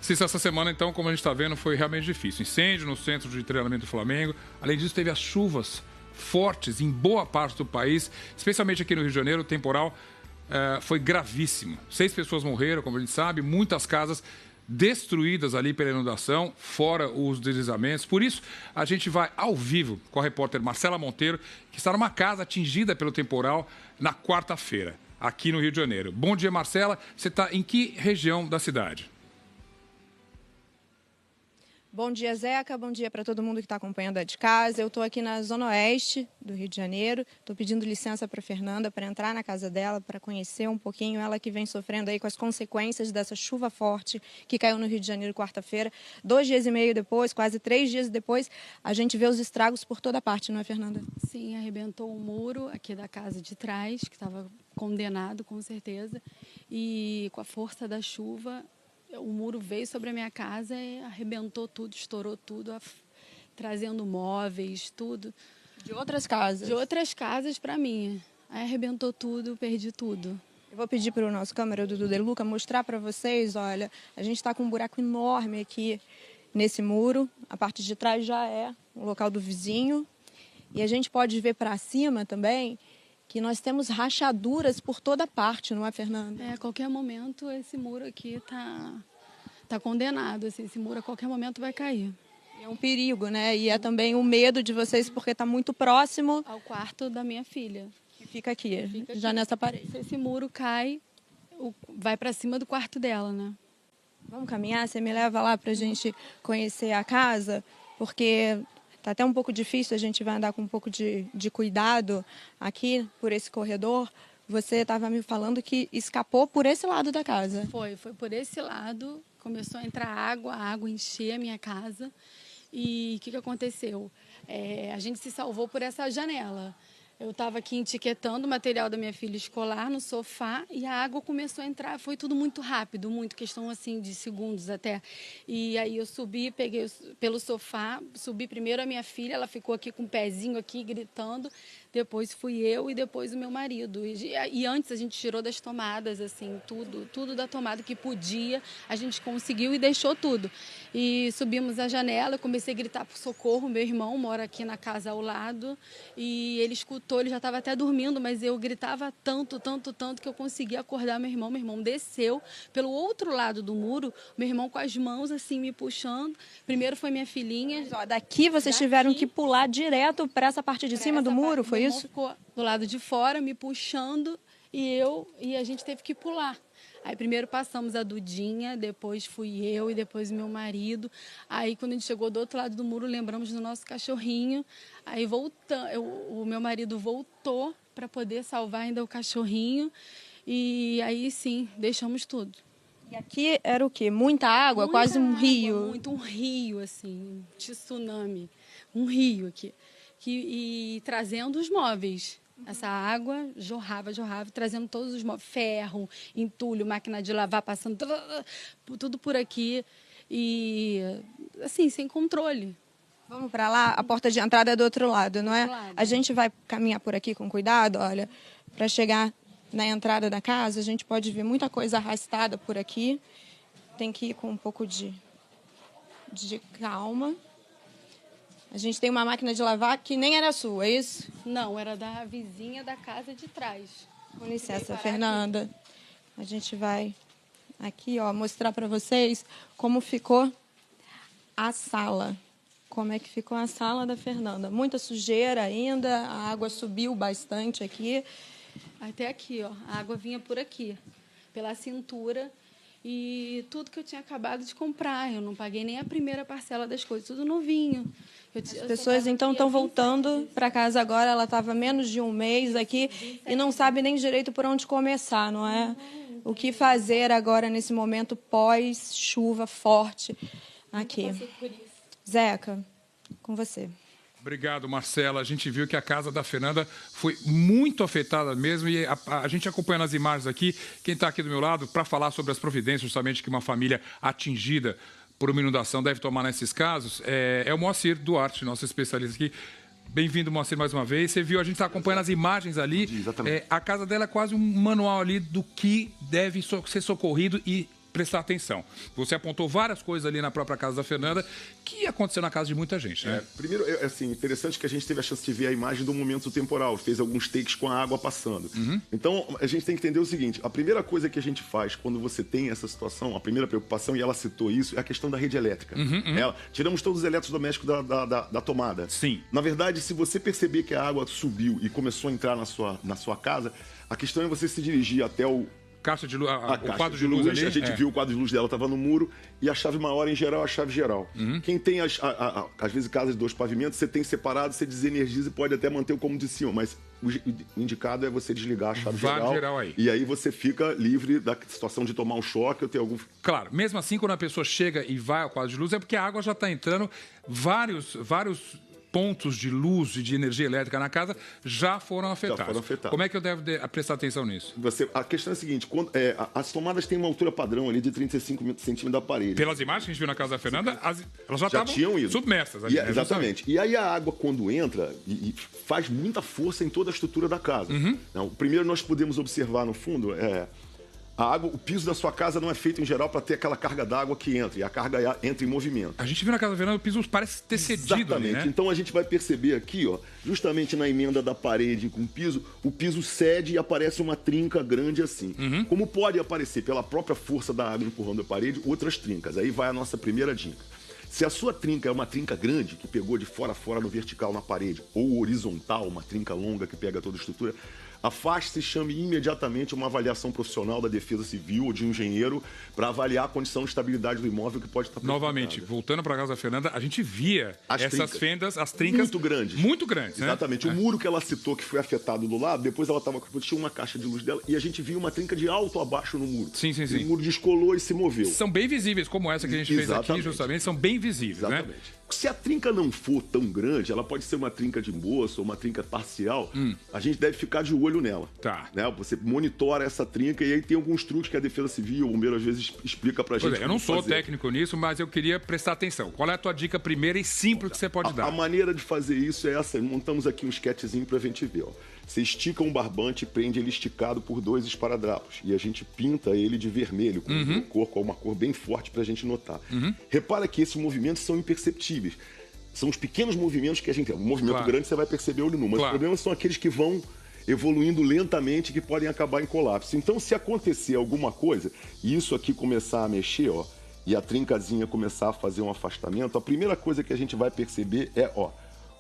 Cícero, essa semana, então, como a gente está vendo, foi realmente difícil. Incêndio no centro de treinamento do Flamengo. Além disso, teve as chuvas fortes em boa parte do país, especialmente aqui no Rio de Janeiro. O temporal foi gravíssimo. 6 pessoas morreram, como a gente sabe, muitas casas destruídas ali pela inundação, fora os deslizamentos. Por isso, a gente vai ao vivo com a repórter Marcela Monteiro, que está numa casa atingida pelo temporal na quarta-feira, aqui no Rio de Janeiro. Bom dia, Marcela. Você está em que região da cidade? Bom dia, Zeca. Bom dia para todo mundo que está acompanhando de casa. Eu estou aqui na Zona Oeste do Rio de Janeiro. Estou pedindo licença para a Fernanda para entrar na casa dela, para conhecer um pouquinho. Ela que vem sofrendo aí com as consequências dessa chuva forte que caiu no Rio de Janeiro quarta-feira. 2 dias e meio depois, quase 3 dias depois, a gente vê os estragos por toda parte, não é, Fernanda? Sim, arrebentou o muro aqui da casa de trás, que estava condenado, com certeza. E com a força da chuva, o muro veio sobre a minha casa e arrebentou tudo, estourou tudo, trazendo móveis, tudo. De outras casas? De outras casas para mim. Aí arrebentou tudo, perdi tudo. Eu vou pedir para o nosso câmera, Dudu De Luca, mostrar para vocês, olha, a gente está com um buraco enorme aqui nesse muro. A parte de trás já é o local do vizinho. E a gente pode ver para cima também que nós temos rachaduras por toda parte, não é, Fernanda? A qualquer momento esse muro aqui tá condenado, assim, esse muro a qualquer momento vai cair. É um perigo, né? E é também o medo de vocês porque está muito próximo ao quarto da minha filha. Que fica aqui, já nessa parede. Se esse muro cai, vai para cima do quarto dela, né? Vamos caminhar? Você me leva lá para a gente conhecer a casa? Porque está até um pouco difícil, a gente vai andar com um pouco de cuidado aqui por esse corredor. Você estava me falando que escapou por esse lado da casa. Foi por esse lado. Começou a entrar água, a água encheu a minha casa. E o que aconteceu? A gente se salvou por essa janela. Eu estava aqui etiquetando o material da minha filha escolar no sofá e a água começou a entrar. Foi tudo muito rápido, muito questão assim de segundos até. E aí eu subi, peguei pelo sofá, subi primeiro a minha filha, ela ficou aqui com o pezinho aqui gritando. Depois fui eu e depois o meu marido. E antes a gente tirou das tomadas, assim, tudo da tomada que podia. A gente conseguiu e deixou tudo. E subimos a janela, eu comecei a gritar por socorro. Meu irmão mora aqui na casa ao lado e ele escutou, ele já estava até dormindo, mas eu gritava tanto que eu consegui acordar meu irmão. Meu irmão desceu pelo outro lado do muro, meu irmão com as mãos assim me puxando. Primeiro foi minha filhinha. Mas, ó, daqui vocês tiveram que pular direto para essa parte de cima do muro, foi isso? Ficou do lado de fora me puxando e a gente teve que pular. Aí primeiro passamos a Dudinha, depois fui eu e depois meu marido. Aí quando a gente chegou do outro lado do muro, lembramos do nosso cachorrinho. Aí o meu marido voltou para poder salvar ainda o cachorrinho. E aí sim, deixamos tudo. E aqui era o quê? Muita água? Muita quase um água, rio? Um rio, assim, tsunami. Um rio aqui. E trazendo os móveis. Essa água jorrava, trazendo todos os móveis, ferro, entulho, máquina de lavar, passando tudo por aqui. E, assim, sem controle. Vamos para lá? A porta de entrada é do outro lado, não é? A gente vai caminhar por aqui com cuidado, olha, para chegar na entrada da casa. A gente pode ver muita coisa arrastada por aqui. Tem que ir com um pouco de calma. A gente tem uma máquina de lavar que nem era sua, é isso? Não, era da vizinha da casa de trás. Com licença, Fernanda. Aqui. A gente vai aqui, ó, mostrar para vocês como ficou a sala. Como é que ficou a sala da Fernanda. Muita sujeira ainda, a água subiu bastante aqui. Até aqui, ó, a água vinha por aqui, pela cintura. E tudo que eu tinha acabado de comprar, eu não paguei nem a primeira parcela das coisas, tudo novinho. As pessoas então estão voltando para casa agora, ela estava menos de um mês aqui e não sabe nem direito por onde começar, não é? O que fazer agora nesse momento pós-chuva forte aqui. Zeca, com você. Obrigado, Marcela. A gente viu que a casa da Fernanda foi muito afetada mesmo e a gente acompanhando as imagens aqui, quem está aqui do meu lado para falar sobre as providências justamente que uma família atingida por uma inundação deve tomar nesses casos, é o Moacir Duarte, nosso especialista aqui. Bem-vindo, Moacir, mais uma vez. Você viu, a gente está acompanhando as imagens ali. Exatamente. A casa dela é quase um manual ali do que deve ser socorrido e prestar atenção. Você apontou várias coisas ali na própria casa da Fernanda que aconteceu na casa de muita gente, né? Primeiro, assim, interessante que a gente teve a chance de ver a imagem do momento temporal, fez alguns takes com a água passando. Então, a gente tem que entender o seguinte, a primeira coisa que a gente faz quando você tem essa situação, a primeira preocupação, e ela citou isso, é a questão da rede elétrica. Tiramos todos os eletrodomésticos da tomada. Sim. Na verdade, se você perceber que a água subiu e começou a entrar na sua casa, a questão é você se dirigir até o caixa de luz, o quadro de luz ali. A gente viu o quadro de luz dela, estava no muro, e a chave maior, em geral, é a chave geral. Quem tem, às vezes, casas de 2 pavimentos, você tem separado, você desenergiza e pode até manter o como de cima, mas o indicado é você desligar a chave geral aí. E aí você fica livre da situação de tomar um choque ou ter algum... Claro, mesmo assim, quando a pessoa chega e vai ao quadro de luz, é porque a água já está entrando, vários pontos de luz e de energia elétrica na casa já foram afetados. Como é que eu devo prestar atenção nisso? A questão é a seguinte, as tomadas têm uma altura padrão ali de 35 centímetros da parede. Pelas imagens que a gente viu na casa da Fernanda, elas já estavam submersas. Ali, né? Exatamente. E aí a água, quando entra, e faz muita força em toda a estrutura da casa. Então, primeiro nós podemos observar no fundo... A água, o piso da sua casa não é feito, em geral, para ter aquela carga d'água que entra. E a carga entra em movimento. A gente viu na casa da Fernanda, o piso parece ter cedido. Exatamente. Ali, né? Então a gente vai perceber aqui, ó, justamente na emenda da parede com o piso cede e aparece uma trinca grande assim. Como pode aparecer pela própria força da água empurrando a parede, outras trincas. Aí vai a nossa primeira dica. Se a sua trinca é uma trinca grande, que pegou de fora a fora no vertical na parede, ou horizontal, uma trinca longa que pega toda a estrutura, afaste-se e chame imediatamente uma avaliação profissional da Defesa Civil ou de um engenheiro para avaliar a condição de estabilidade do imóvel que pode estar prejudicada. Novamente, voltando para a casa da Fernanda, a gente via essas fendas, as trincas... Muito grandes. Muito grandes, né? Exatamente. O muro que ela citou que foi afetado do lado, depois ela tinha uma caixa de luz dela e a gente viu uma trinca de alto a baixo no muro. Sim. O muro descolou e se moveu. São bem visíveis, como essa que a gente fez aqui, justamente, são bem visíveis, né? Se a trinca não for tão grande, ela pode ser uma trinca de moço ou uma trinca parcial, a gente deve ficar de olho nela. Tá. Né? Você monitora essa trinca e aí tem alguns truques que a Defesa Civil, o bombeiro às vezes explica pra gente. Eu não sou técnico nisso, mas eu queria prestar atenção. Qual é a tua dica primeira e simples que você pode dar? A maneira de fazer isso é essa. Montamos aqui um sketchzinho pra gente ver. Ó. Você estica um barbante e prende ele esticado por 2 esparadrapos. E a gente pinta ele de vermelho, com uma cor bem forte pra gente notar. Repara que esses movimentos são imperceptíveis. São os pequenos movimentos que a gente tem. Um movimento grande você vai perceber olho nu, mas os problemas são aqueles que vão evoluindo lentamente, que podem acabar em colapso. Então, se acontecer alguma coisa, e isso aqui começar a mexer, ó, e a trincazinha começar a fazer um afastamento, a primeira coisa que a gente vai perceber é, ó,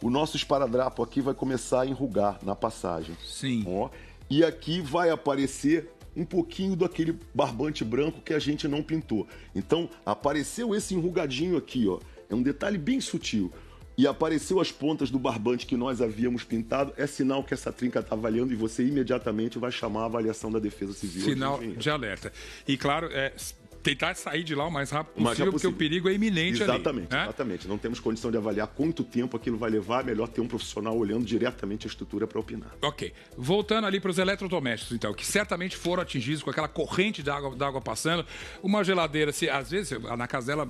o nosso esparadrapo aqui vai começar a enrugar na passagem. Sim. Ó, e aqui vai aparecer um pouquinho daquele barbante branco que a gente não pintou. Então, apareceu esse enrugadinho aqui, ó. É um detalhe bem sutil. E apareceu as pontas do barbante que nós havíamos pintado, é sinal que essa trinca está avaliando e você imediatamente vai chamar a avaliação da Defesa Civil. Sinal de alerta. E claro, tentar sair de lá o mais rápido possível, porque o perigo é iminente ali. Exatamente. Não temos condição de avaliar quanto tempo aquilo vai levar, é melhor ter um profissional olhando diretamente a estrutura para opinar. Ok. Voltando ali para os eletrodomésticos, então, que certamente foram atingidos com aquela corrente d'água passando. Uma geladeira, às vezes, na casa dela...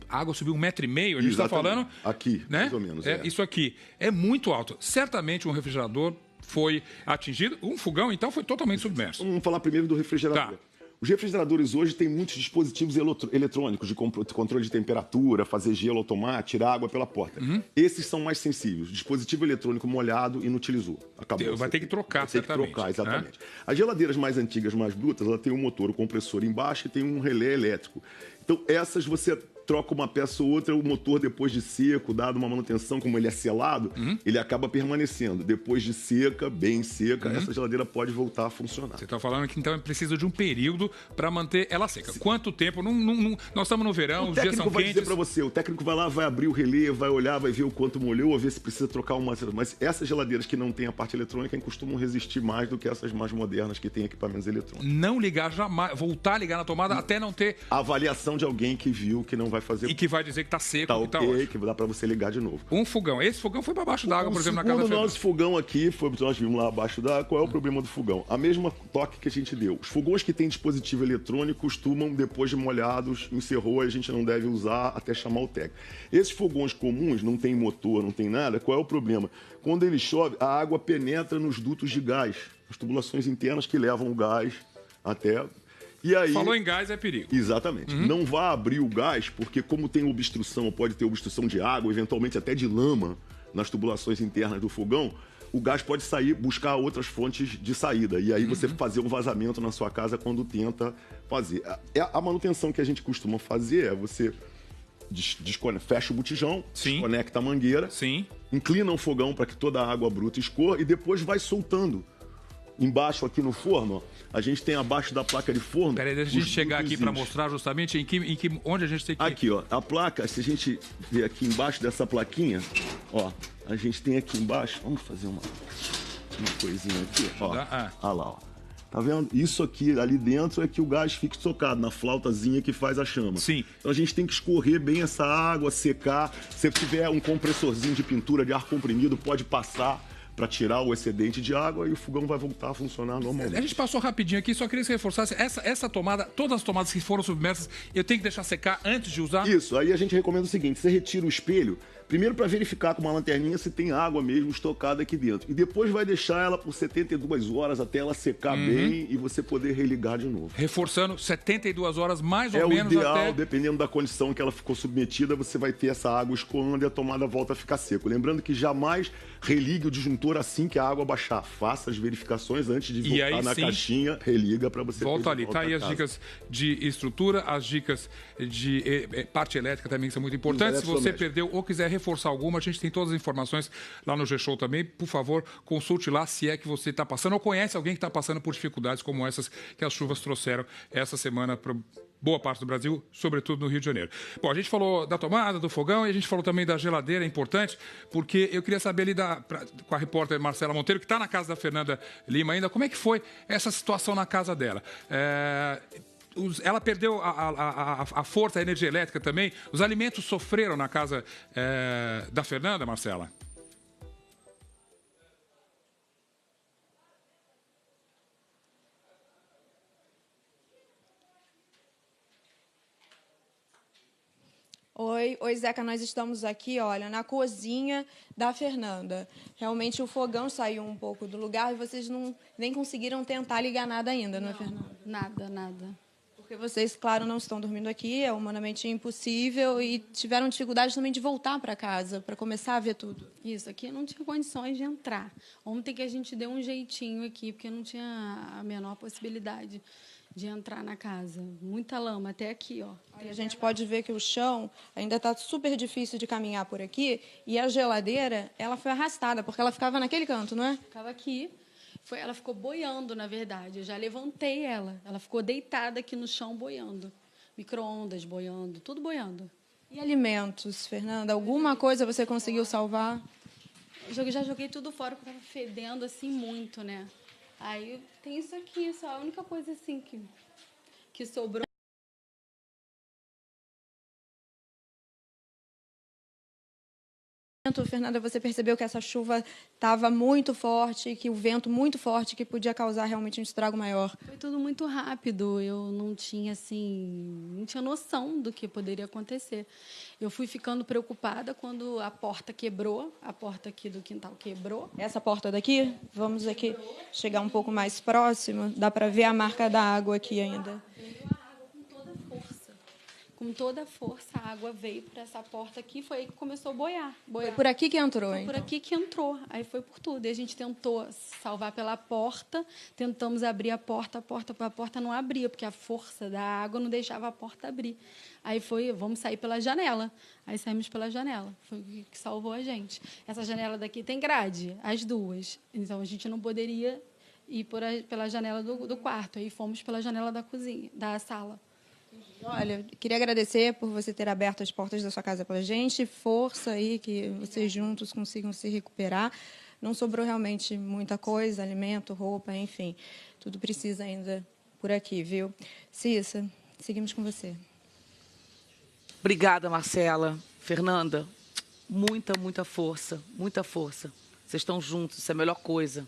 A água subiu 1,5 metro, a gente está falando... Aqui, né? Mais ou menos. Isso aqui é muito alto. Certamente um refrigerador foi atingido. Um fogão, então, foi totalmente submerso. Vamos falar primeiro do refrigerador. Tá. Os refrigeradores hoje têm muitos dispositivos eletrônicos de controle de temperatura, fazer gelo automático, tirar água pela porta. Esses são mais sensíveis. Dispositivo eletrônico molhado, inutilizou. Acabou. Vai ter que trocar, certamente. Exatamente. As geladeiras mais antigas, mais brutas, ela tem um motor, o compressor embaixo e tem um relé elétrico. Então, essas você troca uma peça ou outra, o motor depois de seco, dado uma manutenção, como ele é selado, ele acaba permanecendo. Depois de seca, bem seca, essa geladeira pode voltar a funcionar. Você está falando que então precisa de um período para manter ela seca. Sim. Quanto tempo? Nós estamos no verão, os dias são quentes. O técnico vai dizer para você, o técnico vai lá, vai abrir o relé, vai olhar, vai ver o quanto molhou, ver se precisa trocar uma... Mas essas geladeiras que não têm a parte eletrônica costumam resistir mais do que essas mais modernas que têm equipamentos eletrônicos. Não ligar jamais, voltar a ligar na tomada até não ter... A avaliação de alguém que viu que não vai fazer... E que vai dizer que está seco, tá que está ótimo. Que dá para você ligar de novo. Um fogão. Esse fogão foi para baixo d'água, por exemplo, na casa da Fernanda. O nosso fogão aqui, nós vimos lá abaixo d'água, qual é o problema do fogão? A mesma toque que a gente deu. Os fogões que têm dispositivo eletrônico costumam, depois de molhados, encerrou, a gente não deve usar até chamar o técnico. Esses fogões comuns, não tem motor, não tem nada, qual é o problema? Quando ele chove, a água penetra nos dutos de gás, as tubulações internas que levam o gás até... E aí, falou em gás, é perigo. Exatamente. Não vá abrir o gás, porque como tem obstrução, pode ter obstrução de água, eventualmente até de lama nas tubulações internas do fogão, o gás pode sair, buscar outras fontes de saída. E aí você fazer um vazamento na sua casa quando tenta fazer. A manutenção que a gente costuma fazer é você fecha o botijão, desconecta a mangueira, inclina o fogão para que toda a água bruta escorra e depois vai soltando. Embaixo aqui no forno, ó, a gente tem abaixo da placa de forno... Peraí, deixa a gente chegar aqui para mostrar justamente onde a gente tem que... Aqui, ó, a placa, se a gente ver aqui embaixo dessa plaquinha, ó, a gente tem aqui embaixo... Vamos fazer uma coisinha aqui, ó. Olha lá, ó. Tá vendo? Isso aqui, ali dentro, é que o gás fica estocado na flautazinha que faz a chama. Sim. Então a gente tem que escorrer bem essa água, secar. Se tiver um compressorzinho de pintura de ar comprimido, pode passar para tirar o excedente de água e o fogão vai voltar a funcionar normalmente. A gente passou rapidinho aqui, só queria que você reforçasse. Essa tomada, todas as tomadas que foram submersas, eu tenho que deixar secar antes de usar? Isso, aí a gente recomenda o seguinte, você retira o espelho, primeiro para verificar com uma lanterninha se tem água mesmo estocada aqui dentro. E depois vai deixar ela por 72 horas até ela secar bem e você poder religar de novo. Reforçando, 72 horas mais ou menos até... É o ideal, até... dependendo da condição que ela ficou submetida, você vai ter essa água escoando e a tomada volta a ficar seca. Lembrando que jamais religue o disjuntor assim que a água baixar. Faça as verificações antes de voltar aí, na caixinha, religa para você... Volta ali, tá aí as dicas de estrutura, as dicas de parte elétrica também que são muito importantes. Se você perdeu ou quiser reforçar alguma, a gente tem todas as informações lá no G-Show também. Por favor, consulte lá se é que você está passando ou conhece alguém que está passando por dificuldades como essas que as chuvas trouxeram essa semana para boa parte do Brasil, sobretudo no Rio de Janeiro. Bom, a gente falou da tomada, do fogão e a gente falou também da geladeira, é importante, porque eu queria saber ali com a repórter Marcela Monteiro, que está na casa da Fernanda Lima ainda, como é que foi essa situação na casa dela? Ela perdeu a força, a energia elétrica também. Os alimentos sofreram na casa da Fernanda, Marcela? Oi, Zeca, nós estamos aqui, olha, na cozinha da Fernanda. Realmente o fogão saiu um pouco do lugar e vocês nem conseguiram tentar ligar nada ainda, não é, Fernanda? Nada. Porque vocês, claro, não estão dormindo aqui, é humanamente impossível e tiveram dificuldade também de voltar para casa, para começar a ver tudo. Isso, aqui não tinha condições de entrar. Ontem que a gente deu um jeitinho aqui, porque não tinha a menor possibilidade de entrar na casa. Muita lama, até aqui, ó. Aí a gente pode ver que o chão ainda está super difícil de caminhar por aqui e a geladeira, ela foi arrastada, porque ela ficava naquele canto, não é? Ficava aqui. Ela ficou boiando, na verdade. Eu já levantei ela. Ela ficou deitada aqui no chão boiando. Micro-ondas boiando, tudo boiando. E alimentos, Fernanda? Alguma coisa você conseguiu salvar? Eu já joguei tudo fora, porque estava fedendo assim muito, né? Aí tem isso aqui, só a única coisa assim que sobrou. Fernanda, você percebeu que essa chuva estava muito forte, que o vento muito forte, que podia causar realmente um estrago maior? Foi tudo muito rápido, eu não tinha noção do que poderia acontecer. Eu fui ficando preocupada quando a porta quebrou, a porta aqui do quintal quebrou. Essa porta daqui, vamos aqui chegar um pouco mais próximo, dá para ver a marca da água aqui ainda. Com toda a força, a água veio para essa porta aqui, foi aí que começou a boiar. Foi por aqui que entrou, Foi por aqui que entrou, aí foi por tudo. E a gente tentou salvar pela porta, tentamos abrir a porta não abria, porque a força da água não deixava a porta abrir. Aí vamos sair pela janela. Aí saímos pela janela, foi o que salvou a gente. Essa janela daqui tem grade, as duas. Então, a gente não poderia ir pela janela do quarto. Aí fomos pela janela da cozinha, da sala. Olha, queria agradecer por você ter aberto as portas da sua casa para a gente. Força aí, que vocês juntos consigam se recuperar. Não sobrou realmente muita coisa, alimento, roupa, enfim. Tudo precisa ainda por aqui, viu? Cissa, seguimos com você. Obrigada, Marcela. Fernanda, muita força, muita força. Vocês estão juntos, isso é a melhor coisa.